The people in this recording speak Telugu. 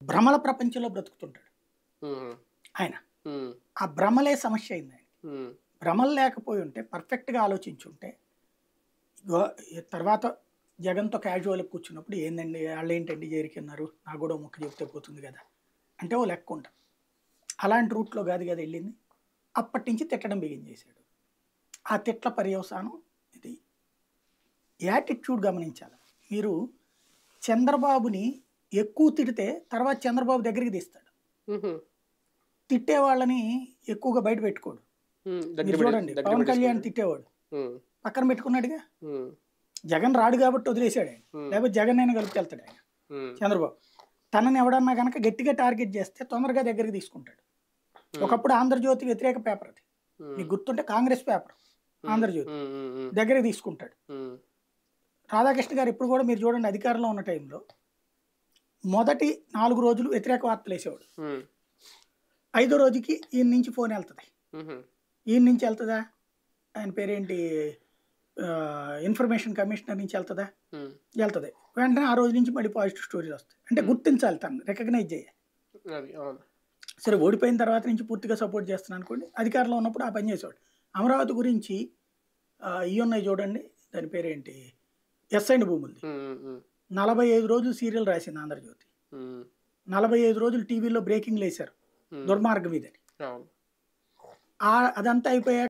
భ్రమల ప్రపంచంలో బ్రతుకుతుంటాడు హుహు. ఆయన. హ్మ్. ఆ భ్రమలే సమస్య అయింది ఆయనకి. హ్మ్. భ్రమలు లేకపోయి ఉంటే పర్ఫెక్ట్‌గా ఆలోచించుంటే ఇగో ఈ తర్వాత జగన్‌తో క్యాజువల్‌గా కూర్చున్నప్పుడు ఏందండి ఆళ్ళేంటండి జైలుకెళ్లారు. నాకు గూడా ఓ ముక్క చెప్తే పోతుంది గదా! అంటే ఓ లెక్కుంటది. అలాంటి రూట్‌లో గాదు గదా! ఎళ్ళింది. అప్పటినుంచి తిట్టడం బిగిన్ చేశాడు. ఆ తిట్ల పర్యవసానం ఇది. యాటిట్యూడ్ గమనించాలి. మీరు చంద్రబాబుని ఎక్కువ తిడితే తర్వాత చంద్రబాబు దగ్గరికి తీస్తాడు. హుహు. తిట్టే వాళ్ళని ఎక్కువగా బయట పెట్టుకోడు. హ్మ్. మీరు చూడండి దగ్గర 'పవన్ కళ్యాణ్' పెట్టేసుకుంటాడు. తిట్టేవాడు. హ్మ్. పక్కన పెట్టుకున్నాడుగా. హ్మ్. జగన్ రాడు కాబట్టి వదిలేసాడాయన. హ్మ్. లేకపోతే జగన్నైనా కలుపుకెళ్తాడాయన హ్మ్. చంద్రబాబు. తనని ఎవడన్నా గనక గట్టిగా టార్గెట్ చేస్తే తొందరగా దగ్గరికి తీసుకుంటాడు. హ్మ్. ఒకప్పుడు 'ఆంధ్రజ్యోతి' వ్యతిరేక పేపర్ అది. హ్మ్. మీకు గుర్తుంటే కాంగ్రెస్ పేపర్ హ్మ్. 'ఆంధ్రజ్యోతి' హ్మ్. హ్మ్. హ్మ్. దగ్గరికి తీసుకుంటాడు. హ్మ్. రాధాకృష్ణ గారు ఇప్పుడు కూడా మీరు చూడండి అధికారంలో ఉన్న టైంలో మొదటి 4 రోజులు వ్యతిరేక వార్తలేసేవాడు. హ్మ్. ఐదో రోజుకి ఈయన నుంచి ఫోన్ ఎళ్తది. హుహు. ఈయన నుంచి ఎళ్తదా? ఆయన పేరేంటి ఇన్ఫర్మేషన్ కమిషనర్ నుంచి ఎళ్తదా? హ్మ్. ఎళ్తది. వెంటనే ఆ రోజు నుంచి మళ్ళీ పాజిటివ్ స్టోరీలొస్తాయి. అంటే హ్మ్. గుర్తించాలి తనని. రికగ్నైజ్ చేయాలి. అది. అవును. సరే ఓడిపోయిన తర్వాత నుంచి పూర్తిగా సపోర్ట్ చేస్తున్నాననుకోండి. అధికారంలో ఉన్నప్పుడు ఆ పని చేసేవాడు. అమరావతి గురించి ఇయున్నాయి చూడండి. దాని పేరేంటి? ఎస్ అండ్ భూములది. హ్మ్. హ్మ్. హ్మ్. 45 రోజులు సీరియల్ రాసింది 'ఆంధ్రజ్యోతి.' హ్మ్. 45 రోజులు టీవీలో బ్రేకింగ్‌లేశారు. హ్మ్. దుర్మార్గం ఇదని. అవును. అదంతా అయిపోయాక